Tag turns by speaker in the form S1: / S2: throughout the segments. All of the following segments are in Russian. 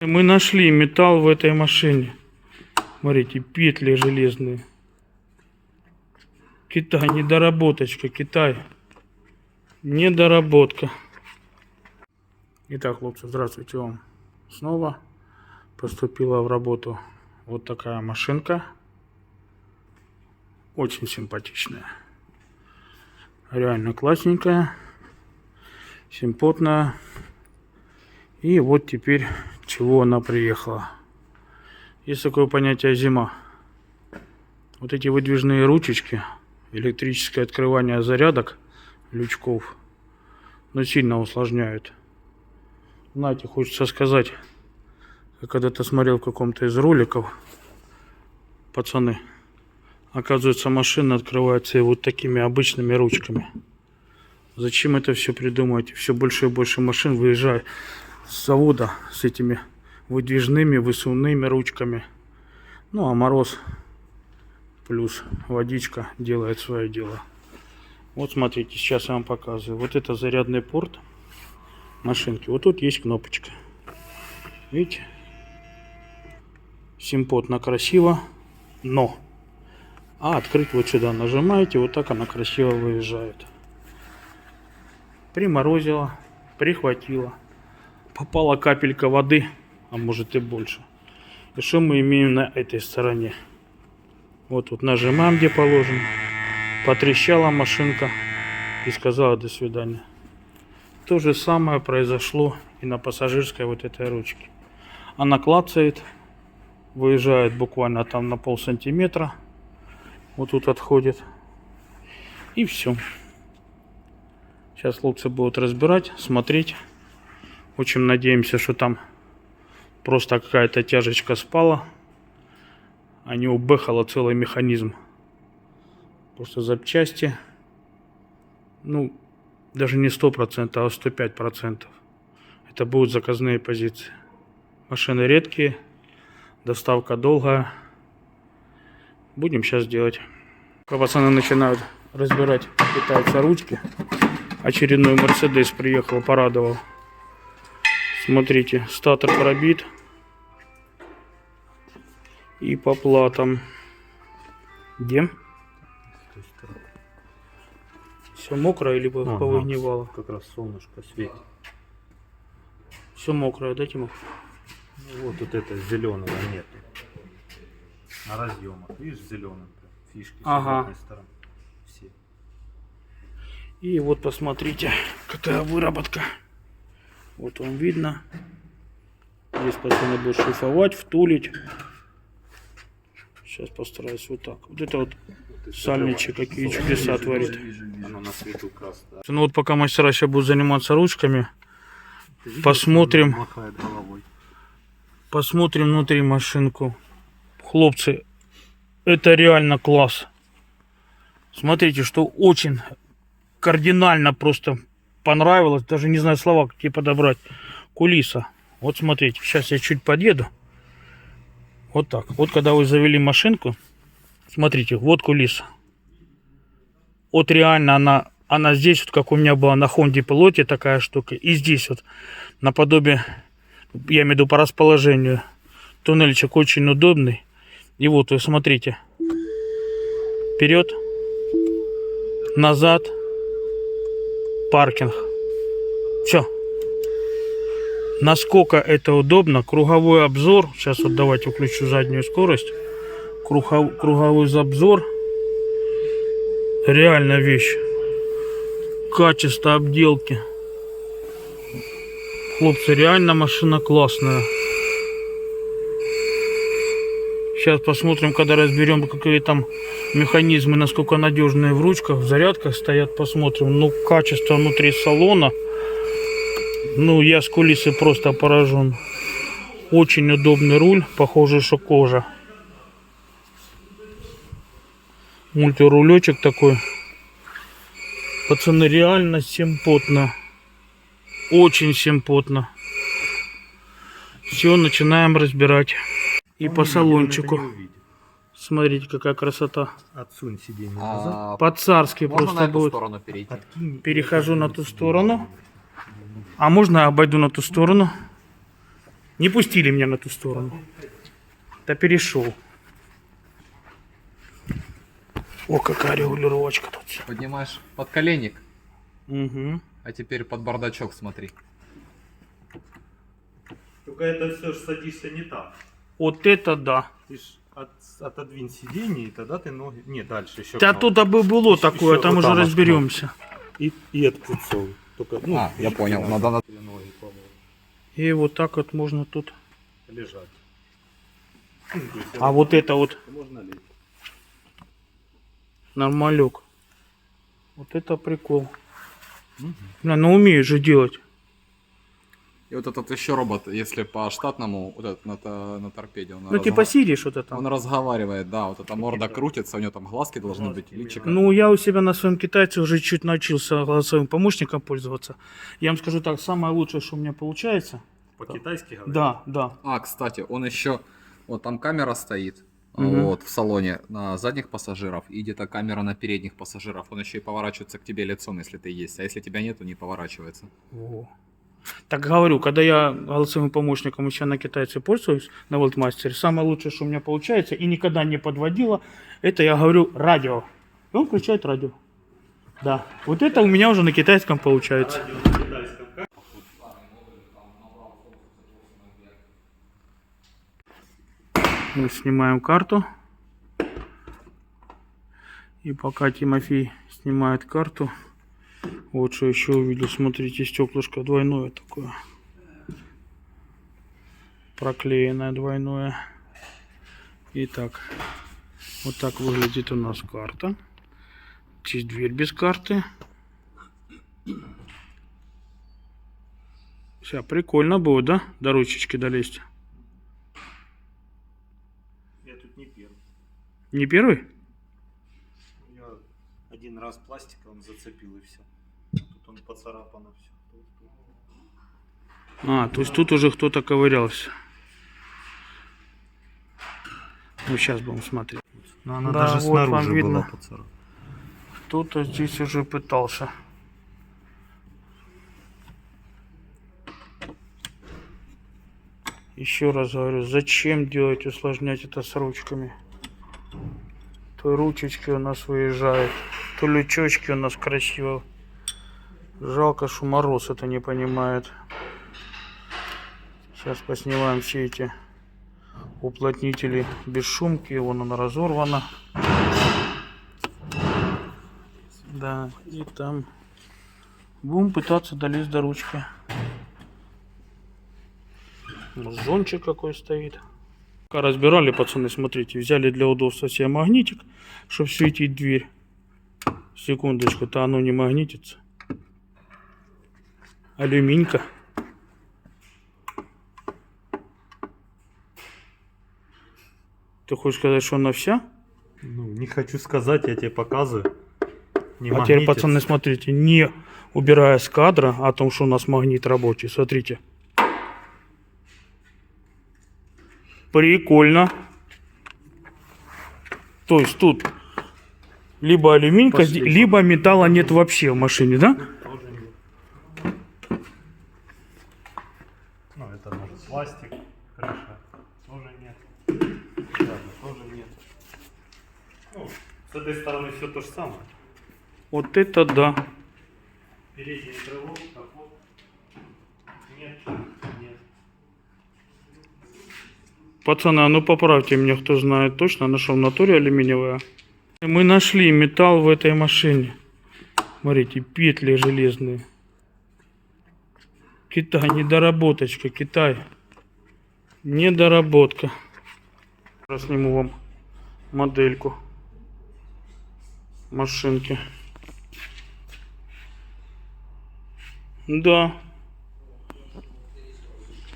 S1: Мы нашли металл в этой машине. Смотрите, петли железные. Китай, недоработочка, Китай. Недоработка. Итак, хлопцы, здравствуйте вам. Снова поступила в работу вот такая машинка. Очень симпатичная. Реально классненькая. Симпотная. И вот теперь чего она приехала. Есть такое понятие зима. Вот эти выдвижные ручечки, электрическое открывание зарядок, лючков, но сильно усложняют. Знаете, хочется сказать, я когда-то смотрел в каком-то из роликов, пацаны, оказывается, машина открывается и вот такими обычными ручками. Зачем это все придумывать? Все больше и больше машин выезжает с завода с этими выдвижными высувными ручками. Ну а мороз плюс водичка делает свое дело. Вот смотрите, сейчас я вам показываю. Вот это зарядный порт машинки. Вот тут есть кнопочка. Видите? Симпотно, красиво. Но открыть вот сюда нажимаете, вот так она красиво выезжает. Приморозила, прихватила. Попала капелька воды, а может и больше. И что мы имеем на этой стороне? Вот тут нажимаем, где положено. Потрещала машинка и сказала до свидания. То же самое произошло и на пассажирской вот этой ручке. Она клацает, выезжает буквально там на полсантиметра. Вот тут отходит. И все. Сейчас хлопцы будут разбирать, смотреть. Очень надеемся, что там просто какая-то тяжечка спала, а не убэхала целый механизм. Просто запчасти, ну, даже не 100%, а 105%. Это будут заказные позиции. Машины редкие, доставка долгая. Будем сейчас делать. Пока пацаны начинают разбирать, пытаются ручки. Очередной Мерседес приехал, порадовал. Смотрите, статор пробит. И по платам. Где? Все мокрое или повыгнивало?
S2: Как раз солнышко светит.
S1: Все мокрое, да, Тимох?
S2: Ну, вот это зеленого нет. На разъемах, видишь, зеленым фишки с обратной стороны. Все.
S1: И вот посмотрите, какая выработка. Вот вам видно. Здесь пацаны будут шлифовать, втулить. Сейчас постараюсь вот так. Вот это вот сальничек какие чудеса творит.
S2: Оно на свету красное.
S1: Ну вот пока мастера сейчас будут заниматься ручками, посмотрим. Посмотрим внутри машинку. Хлопцы, это реально класс. Смотрите, что очень кардинально просто понравилось. Даже не знаю слова, какие подобрать. Кулиса. Вот смотрите, сейчас я чуть подъеду. Вот так. Вот когда вы завели машинку, смотрите, вот кулиса. Вот реально она здесь, вот как у меня была на Honda Pilot такая штука. И здесь вот наподобие, я имею в виду по расположению. Туннельчик очень удобный. И вот вы смотрите. Вперед. Назад. Паркинг. Все. Насколько это удобно. Круговой обзор. Сейчас вот давайте включу заднюю скорость. Круговой обзор. Реально вещь. Качество обделки. Хлопцы, реально машина классная. Сейчас посмотрим, когда разберем, какие там механизмы, насколько надежные в ручках, в зарядках стоят, посмотрим. Ну, качество внутри салона. Ну, я с кулисы просто поражен. Очень удобный руль, похоже, что кожа. Мультирулечек такой. Пацаны, реально симпотно. Очень симпотно. Все, начинаем разбирать. И по салончику. Смотрите, какая красота.
S2: Отсунь сиденье назад.
S1: По-царски просто будет. Перехожу на ту сторону. А можно я обойду на ту сторону? Не пустили меня на ту сторону. Да перешел. О, какая регулировочка тут.
S3: Поднимаешь подколенник,
S1: Угу.
S3: а теперь под бардачок смотри.
S2: Только это все ж садишься не так.
S1: Вот это да.
S2: Ты ж отодвинь сиденье, и тогда ты ноги... Не, дальше еще.
S1: Да тут бы было такое,
S2: Еще
S1: там
S2: вот
S1: уже
S2: там
S1: разберемся.
S2: И отпуцовывай. Только, ну,
S3: Я понял, надо на...
S2: или ноги, по-моему,
S1: И вот так вот можно тут.
S2: лежать. Ну, то есть,
S1: А вот это вот
S2: можно лечь.
S1: нормалек. Вот это прикол. Бля, ну умеешь же делать.
S3: И вот этот еще робот, если по штатному, вот этот на торпеде, он,
S1: Ну типа Сири что-то
S3: он
S1: там.
S3: разговаривает, да, вот эта морда крутится, у него там глазки должны быть, личико.
S1: Ну я у себя на своем китайце уже чуть научился голосовым помощником пользоваться. Я вам скажу так, самое лучшее, что у меня получается.
S2: По-китайски говорят?
S1: Да, да.
S3: А, кстати, он еще, вот там камера стоит,
S1: Мгм.
S3: вот в салоне на задних пассажиров, и где-то камера на передних пассажиров. Он еще и поворачивается к тебе лицом, если ты есть, а если тебя нет, то не поворачивается.
S1: О. Так говорю, когда я голосовым помощником еще на китайце пользуюсь, на Волтмастере, самое лучшее, что у меня получается, и никогда не подводило, это я говорю радио. И он включает радио. Да. Вот это у меня уже на китайском получается.
S2: Радио на китайском как?
S1: Мы снимаем карту. И пока Тимофей снимает карту, вот что еще увидел. Смотрите, стеклышко двойное такое. Проклеенное двойное. Итак, вот так выглядит у нас карта. Здесь дверь без карты. Сейчас прикольно будет, да? До ручечки долезть.
S2: Я тут не первый.
S1: Не первый?
S2: Я один раз пластиком зацепил и все. Тут он поцарапано все.
S1: А, то есть тут уже кто-то ковырялся. Ну, сейчас будем смотреть.
S2: Но она
S1: Да,
S2: даже
S1: вот вам
S2: снаружи
S1: видно.
S2: была поцарапана.
S1: Кто-то здесь уже пытался. Еще раз говорю, зачем делать, усложнять это с ручками? То ручечки у нас выезжают, то лючочки у нас красиво. Жалко, что Мороз это не понимает. Сейчас поснимаем все эти уплотнители без шумки. Вон она разорвана. Да, и там будем пытаться долезть до ручки. Зончик какой стоит. Пока разбирали, пацаны, смотрите, взяли для удобства себе магнитик, чтобы светить дверь. Секундочку-то оно не магнитится. Алюминька. Ты хочешь сказать, что она вся?
S2: Ну, не хочу сказать, я тебе показываю. Не
S1: А теперь,
S2: магнитится.
S1: пацаны, смотрите, не убирая с кадра о том, что у нас магнит рабочий. Смотрите. Прикольно. То есть тут либо алюминька,
S2: Пошли.
S1: либо металла нет вообще в машине, да?
S2: Тоже нет. Ну, это может пластик, крыша. Тоже нет. Ладно, тоже нет. Ну, с этой стороны все то же самое.
S1: Вот это да.
S2: Переднее крыло, капот. Нет, нет.
S1: Пацаны, а ну поправьте меня, кто знает точно, нашел в натуре алюминиевая. Мы нашли металл в этой машине. Смотрите, петли железные. Китай, недоработочка, Китай. Недоработка. Сейчас сниму вам модельку машинки. Да.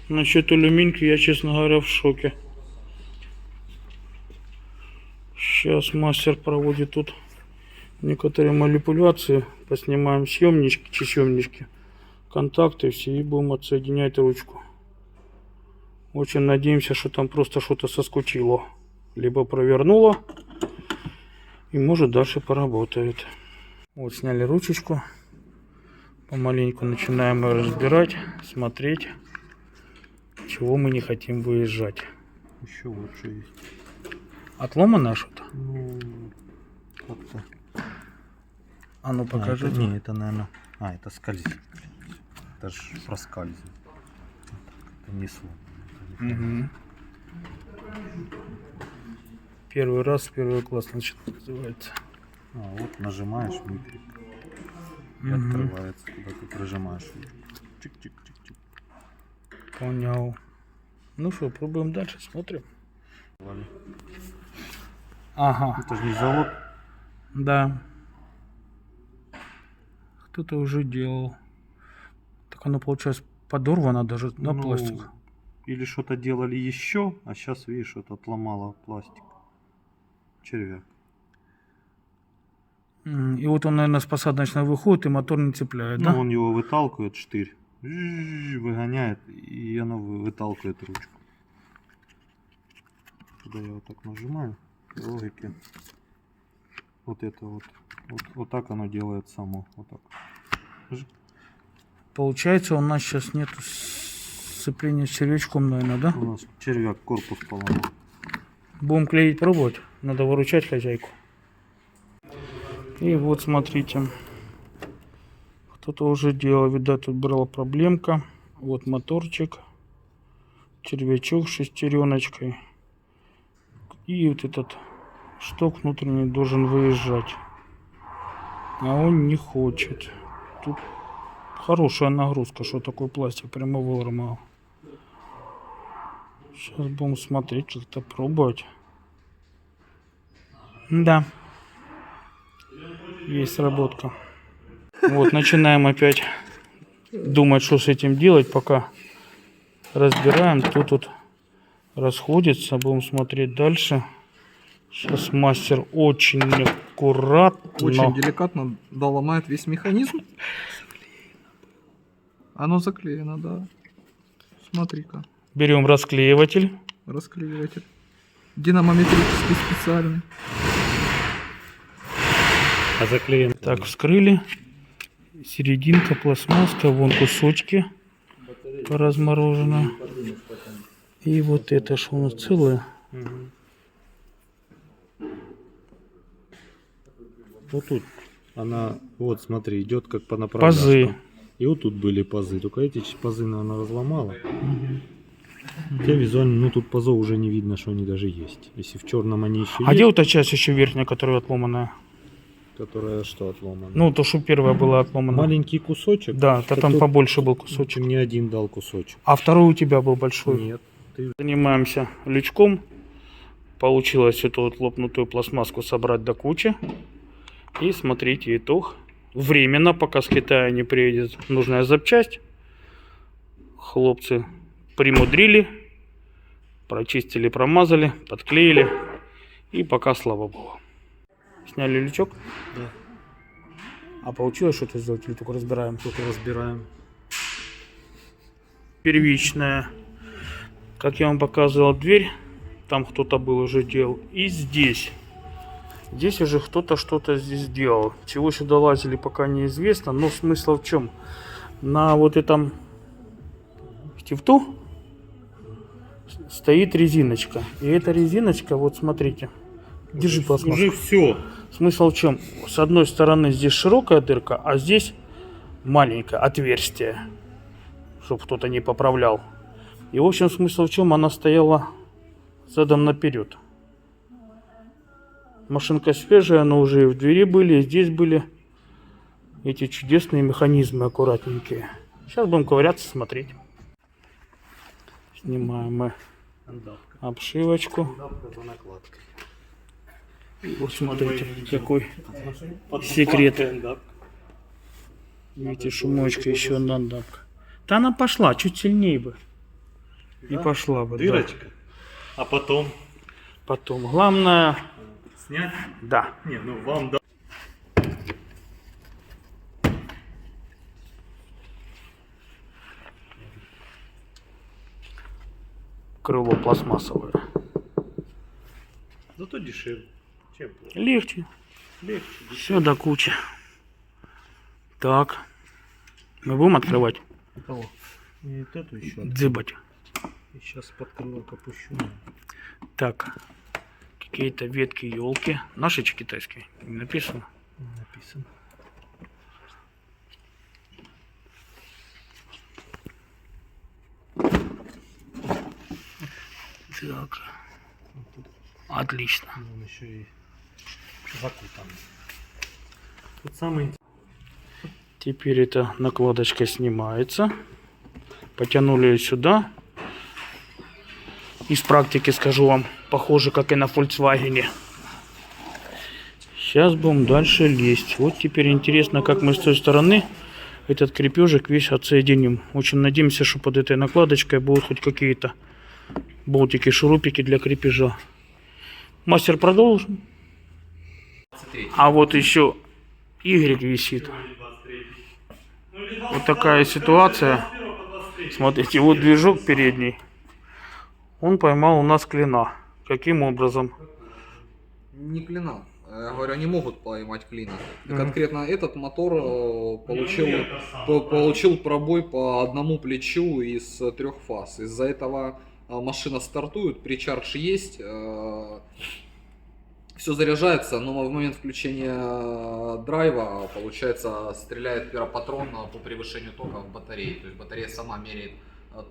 S1: Насчет алюминьки я, честно говоря, в шоке. Сейчас мастер проводит тут некоторые манипуляции. Поснимаем съемнички, контакты все и будем отсоединять ручку. Очень надеемся, что там просто что-то соскучило. Либо провернуло. И может дальше поработает. Вот сняли ручечку. Помаленьку начинаем ее разбирать, смотреть. чего мы не хотим выезжать.
S2: Еще лучше есть.
S1: Отломано что-то?
S2: Ну, как-то.
S1: А ну покажи.
S2: Не, это, наверное... это скользит. Это же проскальзывает. Это не сломано.
S1: Мгм. Первый раз, первый класс, значит, называется.
S2: Вот нажимаешь внутрь. И
S1: Мгм.
S2: открывается, когда ты прижимаешь. Чик-чик-чик-чик.
S1: Понял. Ну что, пробуем дальше, смотрим.
S2: Вали.
S1: Ага,
S2: Это же не завод.
S1: да. Кто-то уже делал. Так оно, получается, подорвано даже на
S2: Ну,
S1: пластик.
S2: Или что-то делали еще, а сейчас, видишь, это отломало пластик. Червяк.
S1: И вот он, наверное, с посадочной выходит и мотор не цепляет,
S2: Ну,
S1: да?
S2: он его выталкивает, штырь. Выгоняет, и оно выталкивает ручку. Когда я вот так нажимаю, по логике, вот это вот так оно делает само. Вот так.
S1: Получается, у нас сейчас нет сцепления с червячком, наверное, да?
S2: У нас червяк корпус поломал.
S1: Будем клеить, пробовать. Надо выручать хозяйку. И вот смотрите. Кто-то уже делал, видать, тут была проблемка. Вот моторчик. Червячок с шестереночкой. И вот этот шток внутренний должен выезжать. А он не хочет. Тут хорошая нагрузка, что такой пластик прямо выломал. Сейчас будем смотреть, как-то пробовать. Да. Есть работка. Вот, начинаем опять думать, что с этим делать, пока разбираем. Тут вот расходится. Будем смотреть дальше. Сейчас мастер очень аккуратно.
S3: Очень деликатно доломает весь механизм. Оно заклеено, да. Смотри-ка.
S1: Берем расклеиватель.
S3: Расклеиватель. Динамометрический специальный.
S2: А заклеен.
S1: Так, вскрыли. Серединка пластмасска. Вон кусочки поразморожены. И вот это что у нас целое.
S2: Вот тут она, вот смотри, идет как по направляшкам.
S1: Пазы.
S2: И вот тут были пазы. Только эти пазы, наверное, разломала. Хотя визуально, ну тут пазов уже не видно, что они даже есть. Если в черном они еще
S1: А
S2: есть,
S1: где вот та часть еще верхняя, которая отломанная?
S2: которая что отломана?
S1: Ну, то, что первая была отломана.
S2: Маленький кусочек.
S1: Да, то там
S2: тут
S1: побольше был кусочек.
S2: мне один дал кусочек.
S1: А второй у тебя был большой.
S2: Нет. Ты...
S1: Занимаемся лючком. Получилось эту вот лопнутую пластмасску собрать до кучи. И смотрите итог. Временно, пока с Китая не приедет нужная запчасть. Хлопцы примудрили. Прочистили, промазали, подклеили. И пока, слава богу. Сняли лючок?
S2: Да.
S1: А получилось что-то сделать или только разбираем?
S2: Только разбираем.
S1: Первичная. Как я вам показывал, дверь. Там кто-то был уже делал. И здесь. Здесь уже кто-то что-то здесь делал. Чего сюда лазили, пока неизвестно. Но смысл в чем? На вот этом штифту стоит резиночка. И эта резиночка, вот смотрите. Держи пластмассу.
S2: Уже все.
S1: Смысл в чем? С одной стороны здесь широкая дырка, а здесь маленькое отверстие. Чтобы кто-то не поправлял. И в общем смысл в чем? Она стояла задом наперед. Машинка свежая, но уже и в двери были, и здесь были эти чудесные механизмы аккуратненькие. Сейчас будем ковыряться, смотреть. Снимаем мы обшивочку. Вот смотрите, какой секрет. Видите, шумочка еще надо. Да она пошла, чуть сильнее бы. И пошла бы.
S2: Дырочка. А потом
S1: Потом. Главное,
S2: снять?
S1: да.
S2: Не, ну вам да.
S1: Крыло пластмассовое.
S2: Зато дешевле. Чем плохо?
S1: Легче.
S2: Легче.
S1: Все до кучи. Так. Мы будем открывать?
S2: Кого? И вот эту еще.
S1: Дзыбать.
S2: И сейчас под крылок опущу.
S1: Так, какие-то ветки елки. Наши чи китайские? Не написано.
S2: Написано.
S1: Так. Отлично.
S2: Он еще и закутан. Тут самый
S1: Теперь эта накладочка снимается. Потянули ее сюда. Из практики скажу вам, похоже, как и на Volkswagen. Сейчас будем дальше лезть. Вот теперь интересно, как мы с той стороны этот крепежик весь отсоединим. Очень надеемся, что под этой накладочкой будут хоть какие-то болтики, шурупики для крепежа. Мастер, продолжим. А вот еще Y висит. Вот такая ситуация. Смотрите, вот движок передний. Он поймал у нас клина. Каким образом?
S3: Не клина. Я говорю, они могут поймать клина. Конкретно этот мотор получил пробой по одному плечу из 3 фаз. Из-за этого машина стартует, причардж есть, все заряжается, но в момент включения драйва, получается, стреляет пиропатрон по превышению тока в батарее. То есть батарея сама меряет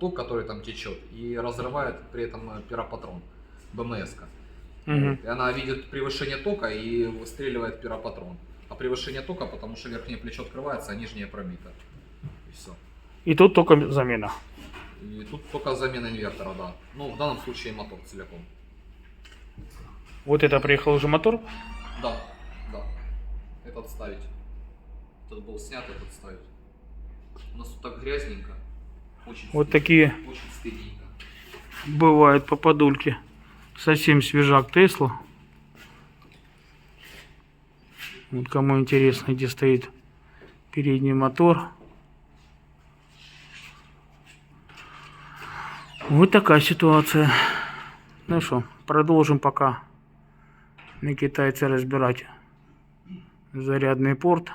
S3: ток, который там течет, и разрывает при этом пиропатрон, БМС-ка.
S1: Угу.
S3: И она видит превышение тока и выстреливает пиропатрон. А превышение тока, потому что верхнее плечо открывается, а нижнее пробито. И все.
S1: И тут только замена.
S3: И тут только замена инвертора, да. Ну, в данном случае мотор целиком.
S1: Вот это приехал уже мотор.
S3: Да, да. Этот ставить. Этот был снят, этот ставить. У нас тут так грязненько. Очень
S1: Вот
S3: стыдненько,
S1: такие
S3: очень стыдненько.
S1: бывают попадульки. Совсем свежак Тесла. Вот кому интересно, где стоит передний мотор. Вот такая ситуация. Ну что, продолжим пока на китайце разбирать зарядный порт.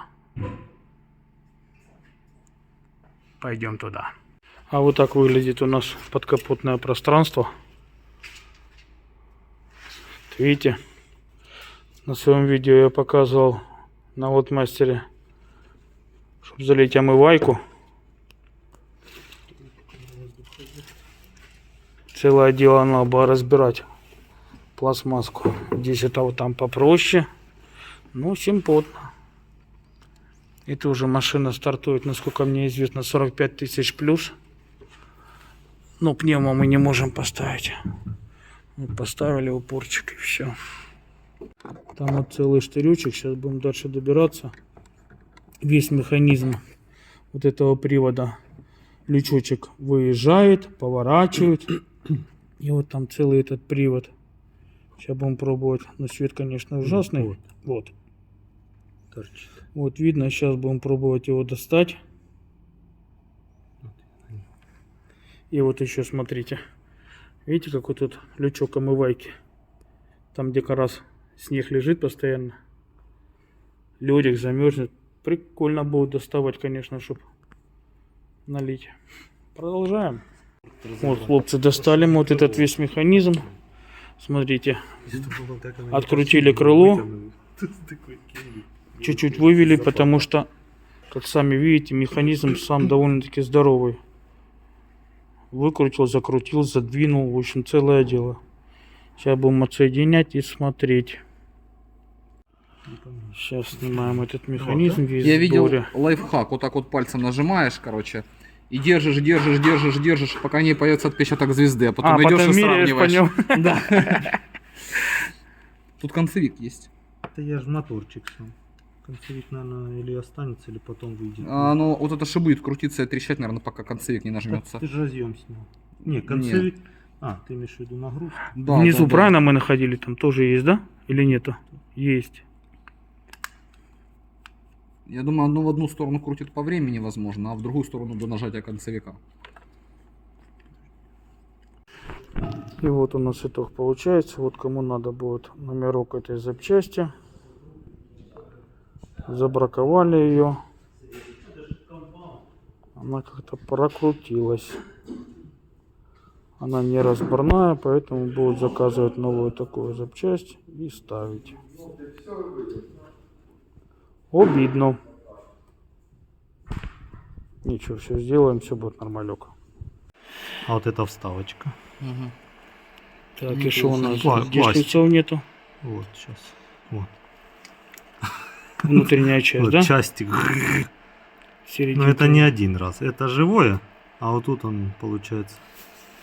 S1: Пойдем туда. А вот так выглядит у нас подкапотное пространство. Видите, на своем видео я показывал на Вотмастере, чтобы залить омывайку. Целое дело надо было разбирать пластмасску. Здесь это вот там попроще, но симпотно. Это уже машина стартует, насколько мне известно, 45 тысяч плюс. Но пневмо мы не можем поставить. Вот поставили упорчик и все. Там вот целый штырючек. Сейчас будем дальше добираться. Весь механизм вот этого привода. Лючочек выезжает, поворачивает. И вот там целый этот привод. Сейчас будем пробовать. Но свет, конечно, ужасный. Вот.
S2: торчит.
S1: Вот видно. Сейчас будем пробовать его достать. И вот еще смотрите. Видите, какой тут лючок омывайки? Там, где как раз снег лежит постоянно. Ледик замерзнет. Прикольно будет доставать, конечно, чтобы налить. Продолжаем. Вот, хлопцы, достали мы вот этот весь механизм. Смотрите. Открутили крыло. Чуть-чуть вывели, потому что, как сами видите, механизм сам довольно-таки здоровый. Выкрутил, закрутил, задвинул. В общем, целое дело. Сейчас будем отсоединять и смотреть. Сейчас снимаем этот механизм весь.
S3: Я видел
S1: сборе.
S3: лайфхак. Вот так вот пальцем нажимаешь, короче. И держишь, пока не появится отпечаток звезды. А потом идешь
S1: потом
S3: и
S1: меряешь по
S3: сравниваешь.
S1: нем.
S3: Да. Тут концевик есть.
S2: Это я же моторчик сам. Концевик, наверное, или останется, или потом выйдет.
S3: Ну, вот это же будет крутиться и трещать, наверное, пока концевик не
S2: Так
S3: нажмется.
S2: ты же разъем снял. Не, концевик. А, ты имеешь в виду нагрузку?
S3: Да,
S1: Внизу,
S3: да,
S1: правильно мы находили? Там тоже есть, да? Или нету? Есть.
S3: Я думаю, одну в одну сторону крутит по времени, возможно, а в другую сторону до нажатия концевика.
S1: И вот у нас итог получается. Вот кому надо будет номерок этой запчасти. Забраковали ее. Она как-то прокрутилась. Она не разборная, поэтому будут заказывать новую такую запчасть и ставить. Обидно. Ничего, все сделаем, все будет нормалек.
S2: А вот эта вставочка.
S1: Так, и что у нас?
S2: Кла-
S1: Где
S2: классик.
S1: шлицов нету?
S2: Вот сейчас. Вот.
S1: Внутренняя часть,
S2: Вот
S1: да?
S2: частик.
S1: Серединка.
S2: Но это не один раз. Это живое, а вот тут он получается.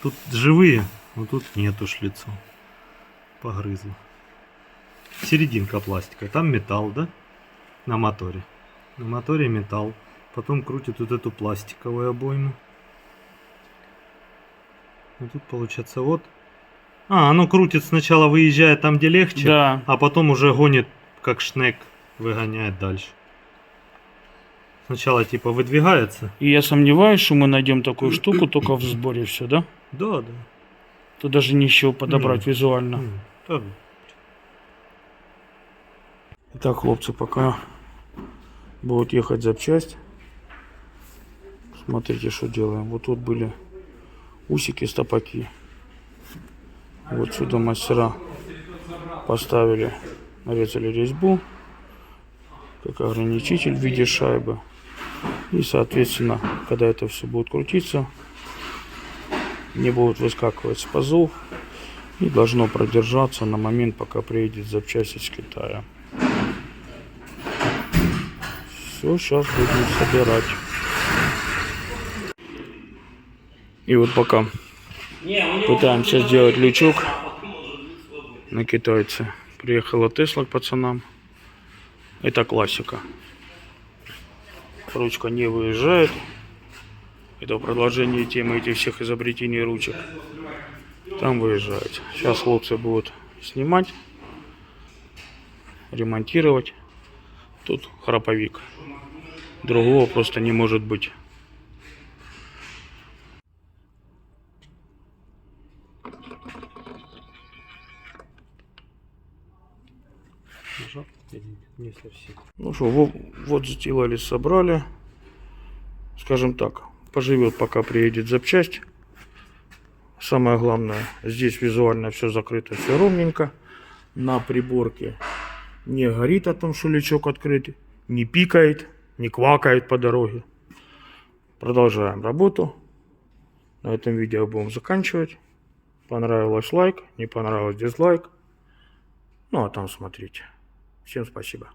S2: Тут живые, но тут нету шлицов. Погрызло. Серединка пластика. Там металл, да? На моторе. На моторе металл. Потом крутит вот эту пластиковую обойму. И тут получается вот. А, оно крутит сначала, выезжает там, где легче,
S1: Да.
S2: а потом уже гонит, как шнек, выгоняет дальше. Сначала типа выдвигается.
S1: И я сомневаюсь, что мы найдем такую штуку только в сборе все, да?
S2: Да, да.
S1: Тут даже ничего подобрать визуально.
S2: Да.
S1: Итак, хлопцы, пока будут ехать запчасть, смотрите, что делаем. Вот тут были усики, стопаки. Вот сюда мастера поставили, нарезали резьбу, как ограничитель в виде шайбы. И, соответственно, когда это все будет крутиться, не будут выскакивать с пазов и должно продержаться на момент, пока приедет запчасть из Китая. Все, сейчас будем собирать. И вот пока пытаемся сделать лючок на китайце. Приехала Тесла к пацанам. Это классика. Ручка не выезжает. Это в продолжении темы этих всех изобретений ручек. Там выезжает. Сейчас хлопцы будут снимать, ремонтировать. Тут храповик. Другого просто не может быть.
S2: Не совсем.
S1: Ну что, вот сделали, собрали. Скажем так, поживет, пока приедет запчасть. Самое главное, здесь визуально все закрыто, все ровненько. На приборке не горит о том, что лючок открыт, не пикает, не квакает по дороге. Продолжаем работу. На этом видео будем заканчивать. Понравилось — лайк, не понравилось — дизлайк. Ну а там смотрите. Всем спасибо.